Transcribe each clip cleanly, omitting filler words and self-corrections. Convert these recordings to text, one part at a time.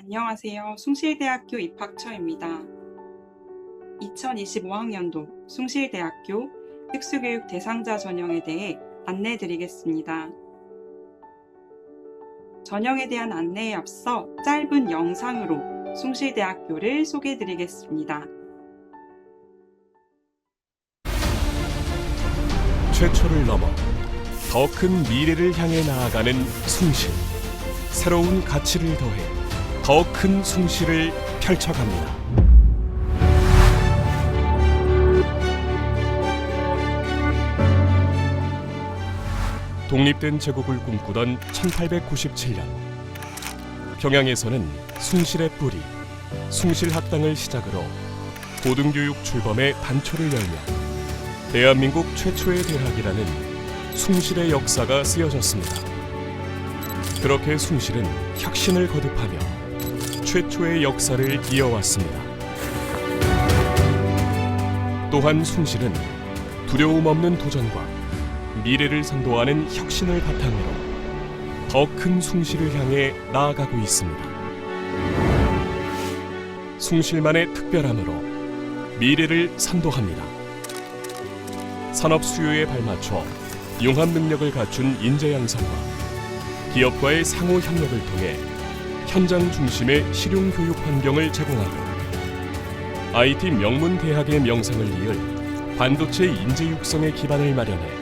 안녕하세요. 숭실대학교 입학처입니다. 2025학년도 숭실대학교 특수교육 대상자 전형에 대해 안내드리겠습니다. 전형에 대한 안내에 앞서 짧은 영상으로 숭실대학교를 소개해드리겠습니다. 최초를 넘어 더 큰 미래를 향해 나아가는 숭실. 새로운 가치를 더해 더 큰 숭실을 펼쳐갑니다. 독립된 제국을 꿈꾸던 1897년, 평양에서는 숭실의 뿌리, 숭실학당을 시작으로 고등교육 출범의 단초를 열며 대한민국 최초의 대학이라는 숭실의 역사가 쓰여졌습니다. 그렇게 숭실은 혁신을 거듭하며 최초의 역사를 이어왔습니다. 또한 숭실은 두려움 없는 도전과 미래를 선도하는 혁신을 바탕으로 더 큰 숭실을 향해 나아가고 있습니다. 숭실만의 특별함으로 미래를 선도합니다. 산업 수요에 발맞춰 융합 능력을 갖춘 인재 양성과 기업과의 상호 협력을 통해 현장 중심의 실용 교육 환경을 제공하고 IT 명문 대학의 명성을 이을 반도체 인재 육성의 기반을 마련해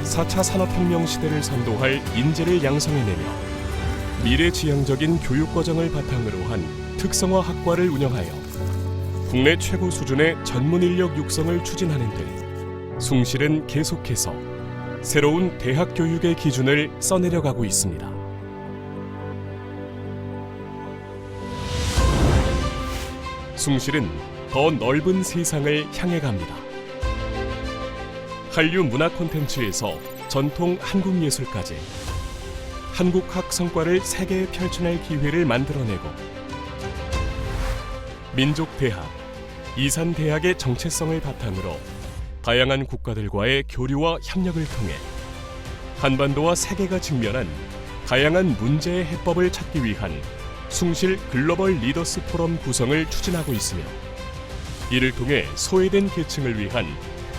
4차 산업혁명 시대를 선도할 인재를 양성해내며 미래지향적인 교육과정을 바탕으로 한 특성화 학과를 운영하여 국내 최고 수준의 전문 인력 육성을 추진하는 등 숭실은 계속해서 새로운 대학 교육의 기준을 써내려가고 있습니다. 숭실은 더 넓은 세상을 향해 갑니다. 한류 문화 콘텐츠에서 전통 한국 예술까지 한국학 성과를 세계에 펼쳐낼 기회를 만들어내고 민족대학, 이산대학의 정체성을 바탕으로 다양한 국가들과의 교류와 협력을 통해 한반도와 세계가 직면한 다양한 문제의 해법을 찾기 위한 숭실 글로벌 리더스 포럼 구성을 추진하고 있으며 이를 통해 소외된 계층을 위한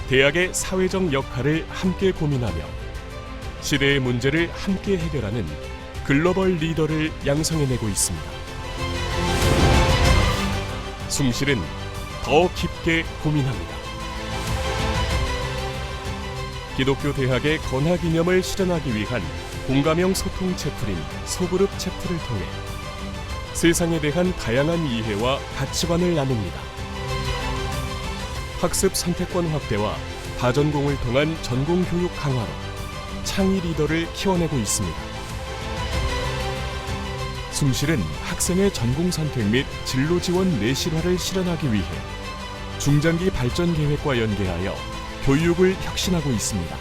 대학의 사회적 역할을 함께 고민하며 시대의 문제를 함께 해결하는 글로벌 리더를 양성해내고 있습니다. 숭실은 더 깊게 고민합니다. 기독교 대학의 건화 기념을 실현하기 위한 공감형 소통 채플인 소그룹 채플을 통해 세상에 대한 다양한 이해와 가치관을 나눕니다. 학습 선택권 확대와 다전공을 통한 전공 교육 강화로 창의 리더를 키워내고 있습니다. 숭실은 학생의 전공 선택 및 진로 지원 내실화를 실현하기 위해 중장기 발전 계획과 연계하여 교육을 혁신하고 있습니다.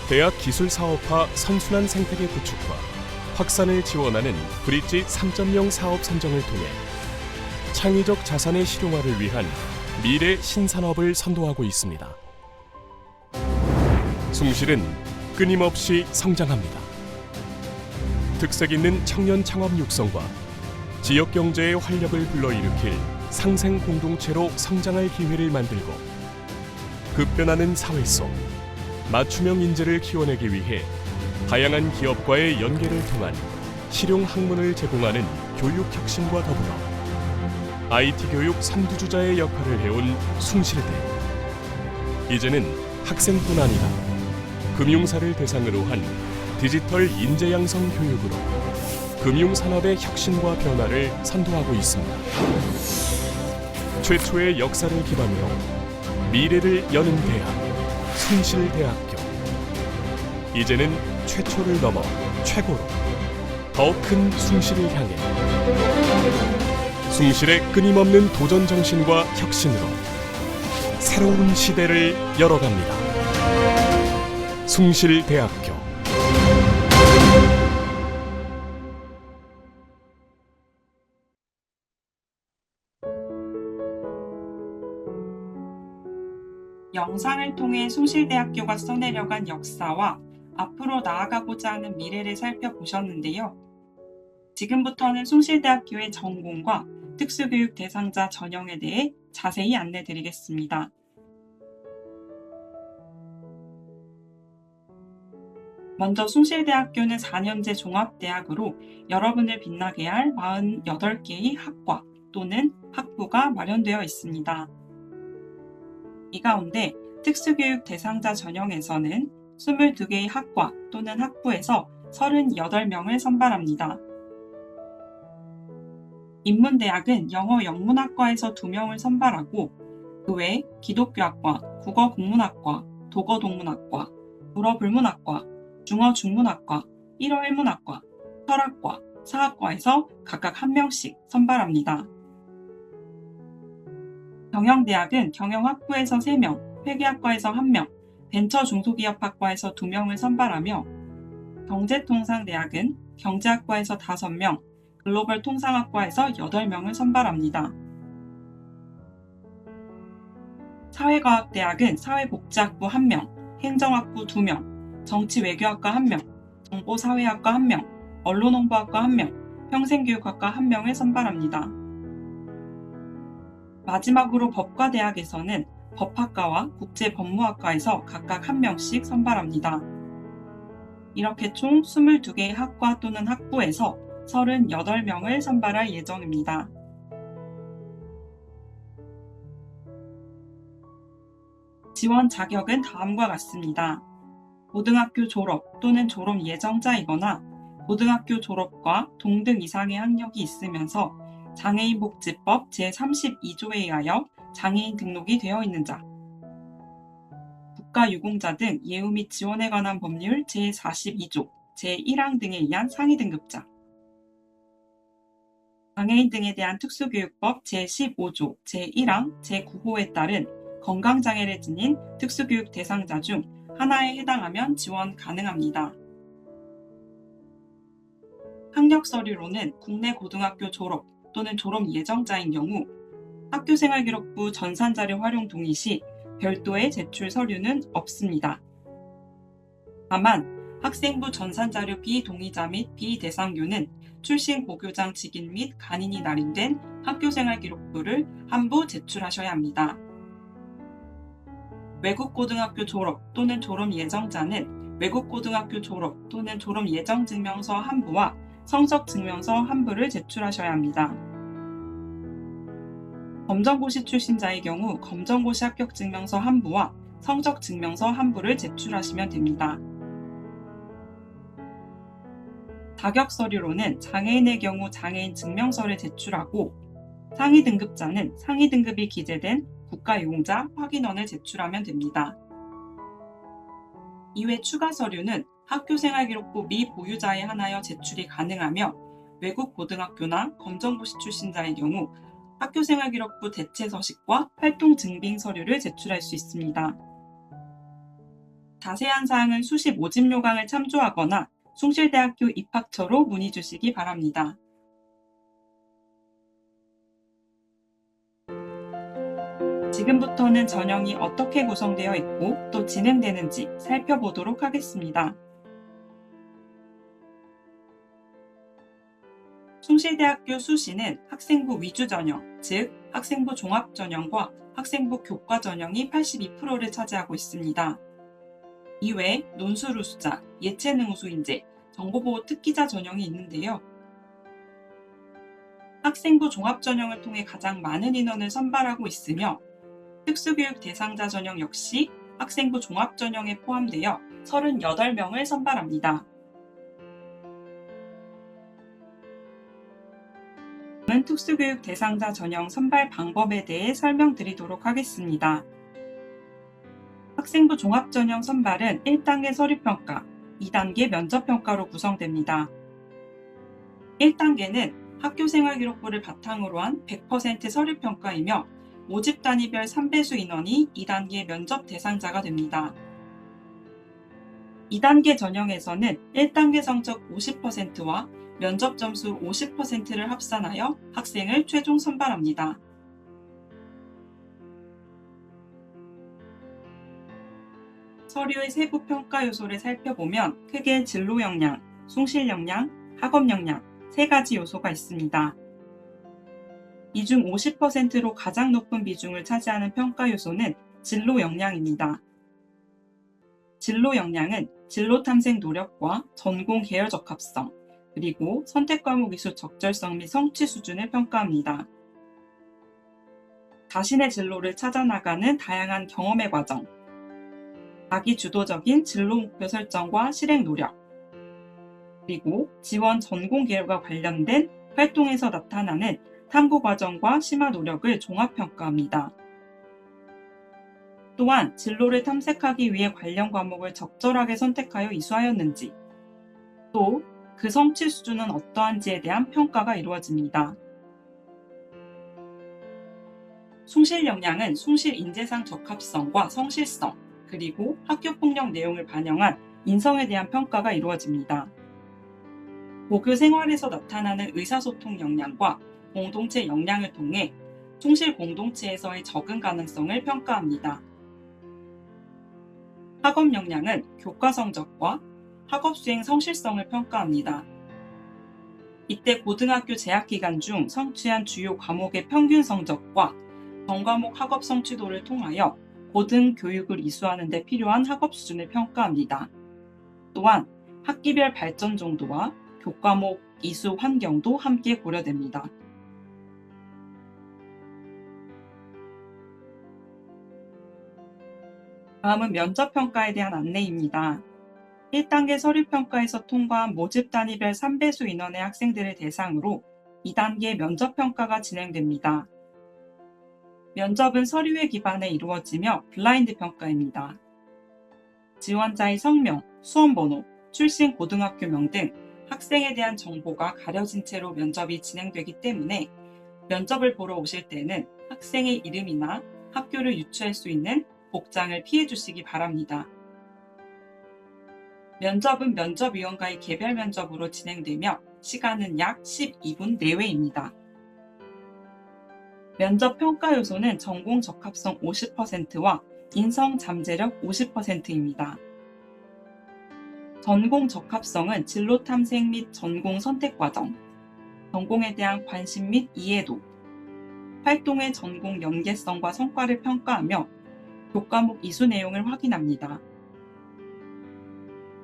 대학 기술 사업화 선순환 생태계 구축과 확산을 지원하는 브릿지 3.0 사업 선정을 통해 창의적 자산의 실용화를 위한 미래 신산업을 선도하고 있습니다. 숭실은 끊임없이 성장합니다. 특색 있는 청년 창업 육성과 지역 경제의 활력을 불러일으킬 상생 공동체로 성장할 기회를 만들고 급변하는 사회 속 맞춤형 인재를 키워내기 위해 다양한 기업과의 연계를 통한 실용 학문을 제공하는 교육 혁신과 더불어 IT 교육 선두주자의 역할을 해온 숭실대. 이제는 학생뿐 아니라 금융사를 대상으로 한 디지털 인재 양성 교육으로 금융산업의 혁신과 변화를 선도하고 있습니다. 최초의 역사를 기반으로 미래를 여는 대학, 숭실대학교. 이제는 최초를 넘어 최고로 더 큰 숭실을 향해 숭실의 끊임없는 도전 정신과 혁신으로 새로운 시대를 열어갑니다. 숭실대학교. 영상을 통해 숭실대학교가 써내려간 역사와 앞으로 나아가고자 하는 미래를 살펴보셨는데요. 지금부터는 숭실대학교의 전공과 특수교육 대상자 전형에 대해 자세히 안내드리겠습니다. 먼저 숭실대학교는 4년제 종합대학으로 여러분을 빛나게 할 48개의 학과 또는 학부가 마련되어 있습니다. 이 가운데 특수교육 대상자 전형에서는 22개의 학과 또는 학부에서 38명을 선발합니다. 인문대학은 영어 영문학과에서 2명을 선발하고 그 외 기독교학과, 국어국문학과, 독어동문학과, 불어불문학과, 중어중문학과, 일어일문학과, 철학과, 사학과에서 각각 1명씩 선발합니다. 경영대학은 경영학부에서 3명, 회계학과에서 1명, 벤처중소기업학과에서 2명을 선발하며 경제통상대학은 경제학과에서 5명, 글로벌통상학과에서 8명을 선발합니다. 사회과학대학은 사회복지학부 1명, 행정학부 2명, 정치외교학과 1명, 정보사회학과 1명, 언론홍보학과 1명, 평생교육학과 1명을 선발합니다. 마지막으로 법과대학에서는 법학과와 국제법무학과에서 각각 1명씩 선발합니다. 이렇게 총 22개의 학과 또는 학부에서 38명을 선발할 예정입니다. 지원 자격은 다음과 같습니다. 고등학교 졸업 또는 졸업 예정자이거나 고등학교 졸업과 동등 이상의 학력이 있으면서 장애인복지법 제32조에 의하여 장애인 등록이 되어 있는 자, 국가유공자 등 예우 및 지원에 관한 법률 제42조, 제1항 등에 의한 상위 등급자, 장애인 등에 대한 특수교육법 제15조, 제1항, 제9호에 따른 건강장애를 지닌 특수교육 대상자 중 하나에 해당하면 지원 가능합니다. 학력 서류로는 국내 고등학교 졸업 또는 졸업 예정자인 경우 학교생활기록부 전산자료 활용 동의 시 별도의 제출 서류는 없습니다. 다만 학생부 전산자료 비동의자 및 비대상교는 출신 고교장 직인 및 간인이 날인된 학교생활기록부를 한부 제출하셔야 합니다. 외국고등학교 졸업 또는 졸업 예정자는 외국고등학교 졸업 또는 졸업 예정증명서 한부와 성적증명서 한부를 제출하셔야 합니다. 검정고시 출신자의 경우 검정고시 합격증명서 한부와 성적증명서 한부를 제출하시면 됩니다. 자격서류로는 장애인의 경우 장애인 증명서를 제출하고 상위 등급자는 상위 등급이 기재된 국가유공자 확인원을 제출하면 됩니다. 이외 추가 서류는 학교생활기록부 미보유자에 한하여 제출이 가능하며 외국 고등학교나 검정고시 출신자의 경우 학교생활기록부 대체 서식과 활동 증빙 서류를 제출할 수 있습니다. 자세한 사항은 수시 모집 요강을 참조하거나 숭실대학교 입학처로 문의 주시기 바랍니다. 지금부터는 전형이 어떻게 구성되어 있고 또 진행되는지 살펴보도록 하겠습니다. 숭실대학교 수시는 학생부 위주 전형, 즉 학생부 종합 전형과 학생부 교과 전형이 82%를 차지하고 있습니다. 이외에 논술우수자, 예체능 우수인재, 정보보호 특기자 전형이 있는데요. 학생부 종합 전형을 통해 가장 많은 인원을 선발하고 있으며 특수교육 대상자 전형 역시 학생부 종합 전형에 포함되어 38명을 선발합니다. 다음은 특수교육 대상자 전형 선발 방법에 대해 설명드리도록 하겠습니다. 학생부 종합 전형 선발은 1단계 서류평가, 2단계 면접평가로 구성됩니다. 1단계는 학교생활기록부를 바탕으로 한 100% 서류평가이며 모집 단위별 3배수 인원이 2단계 면접 대상자가 됩니다. 2단계 전형에서는 1단계 성적 50%와 면접 점수 50%를 합산하여 학생을 최종 선발합니다. 서류의 세부 평가 요소를 살펴보면 크게 진로 역량, 숭실 역량, 학업 역량, 세 가지 요소가 있습니다. 이 중 50%로 가장 높은 비중을 차지하는 평가 요소는 진로 역량입니다. 진로 역량은 진로 탐색 노력과 전공 계열 적합성, 그리고 선택 과목 이수 적절성 및 성취 수준을 평가합니다. 자신의 진로를 찾아나가는 다양한 경험의 과정, 자기 주도적인 진로 목표 설정과 실행 노력, 그리고 지원 전공 계열과 관련된 활동에서 나타나는 탐구 과정과 심화 노력을 종합 평가합니다. 또한 진로를 탐색하기 위해 관련 과목을 적절하게 선택하여 이수하였는지, 또 그 성취 수준은 어떠한지에 대한 평가가 이루어집니다. 숭실 역량은 숭실 인재상 적합성과 성실성, 그리고 학교폭력 내용을 반영한 인성에 대한 평가가 이루어집니다. 고교 생활에서 나타나는 의사소통 역량과 공동체 역량을 통해 숭실 공동체에서의 적응 가능성을 평가합니다. 학업 역량은 교과 성적과 학업 수행 성실성을 평가합니다. 이때 고등학교 재학 기간 중 성취한 주요 과목의 평균 성적과 전과목 학업 성취도를 통하여 고등교육을 이수하는 데 필요한 학업 수준을 평가합니다. 또한 학기별 발전 정도와 교과목 이수 환경도 함께 고려됩니다. 다음은 면접평가에 대한 안내입니다. 1단계 서류평가에서 통과한 모집 단위별 3배수 인원의 학생들을 대상으로 2단계 면접평가가 진행됩니다. 면접은 서류에 기반해 이루어지며 블라인드 평가입니다. 지원자의 성명, 수험번호, 출신 고등학교명 등 학생에 대한 정보가 가려진 채로 면접이 진행되기 때문에 면접을 보러 오실 때는 학생의 이름이나 학교를 유추할 수 있는 복장을 피해 주시기 바랍니다. 면접은 면접위원과의 개별 면접으로 진행되며 시간은 약 12분 내외입니다. 면접 평가 요소는 전공 적합성 50%와 인성 잠재력 50%입니다. 전공 적합성은 진로 탐색 및 전공 선택 과정, 전공에 대한 관심 및 이해도, 활동의 전공 연계성과 성과를 평가하며 교과목 이수 내용을 확인합니다.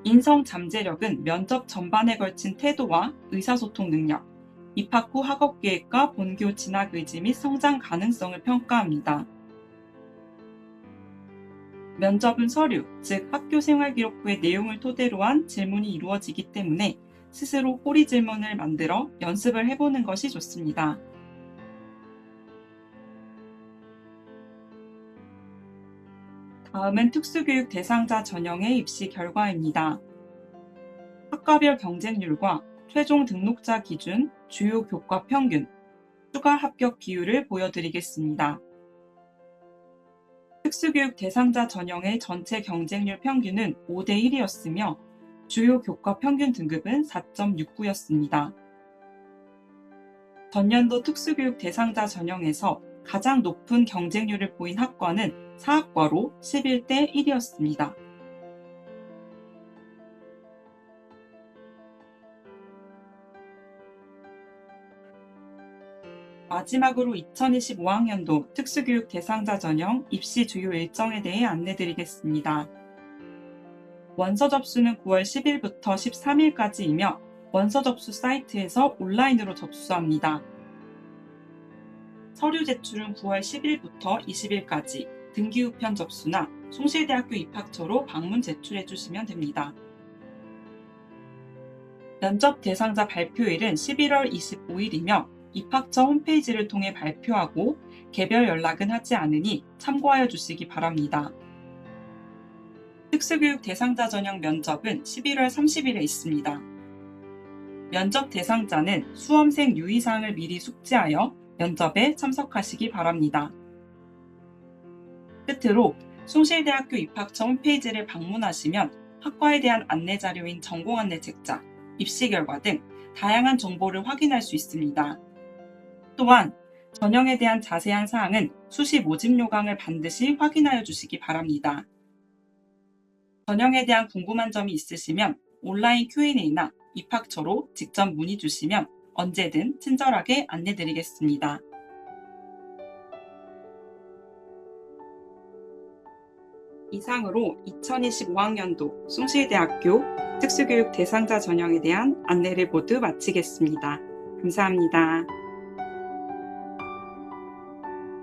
인성 잠재력은 면접 전반에 걸친 태도와 의사소통 능력, 입학 후 학업 계획과 본교 진학 의지 및 성장 가능성을 평가합니다. 면접은 서류, 즉 학교 생활 기록부의 내용을 토대로 한 질문이 이루어지기 때문에 스스로 꼬리 질문을 만들어 연습을 해보는 것이 좋습니다. 다음은 특수교육 대상자 전형의 입시 결과입니다. 학과별 경쟁률과 최종 등록자 기준, 주요 교과 평균, 추가 합격 비율을 보여드리겠습니다. 특수교육 대상자 전형의 전체 경쟁률 평균은 5대1이었으며 주요 교과 평균 등급은 4.69였습니다. 전년도 특수교육 대상자 전형에서 가장 높은 경쟁률을 보인 학과는 사학과로 11대1이었습니다. 마지막으로 2025학년도 특수교육 대상자 전형 입시 주요 일정에 대해 안내드리겠습니다. 원서 접수는 9월 10일부터 13일까지이며 원서 접수 사이트에서 온라인으로 접수합니다. 서류 제출은 9월 10일부터 20일까지 등기우편 접수나 숭실대학교 입학처로 방문 제출해 주시면 됩니다. 면접 대상자 발표일은 11월 25일이며 입학처 홈페이지를 통해 발표하고 개별 연락은 하지 않으니 참고하여 주시기 바랍니다. 특수교육 대상자 전형 면접은 11월 30일에 있습니다. 면접 대상자는 수험생 유의사항을 미리 숙지하여 면접에 참석하시기 바랍니다. 끝으로 숭실대학교 입학처 홈페이지를 방문하시면 학과에 대한 안내 자료인 전공안내 책자, 입시 결과 등 다양한 정보를 확인할 수 있습니다. 또한 전형에 대한 자세한 사항은 수시 모집 요강을 반드시 확인하여 주시기 바랍니다. 전형에 대한 궁금한 점이 있으시면 온라인 Q&A나 입학처로 직접 문의 주시면 언제든 친절하게 안내드리겠습니다. 이상으로 2025학년도 숭실대학교 특수교육 대상자 전형에 대한 안내를 모두 마치겠습니다. 감사합니다.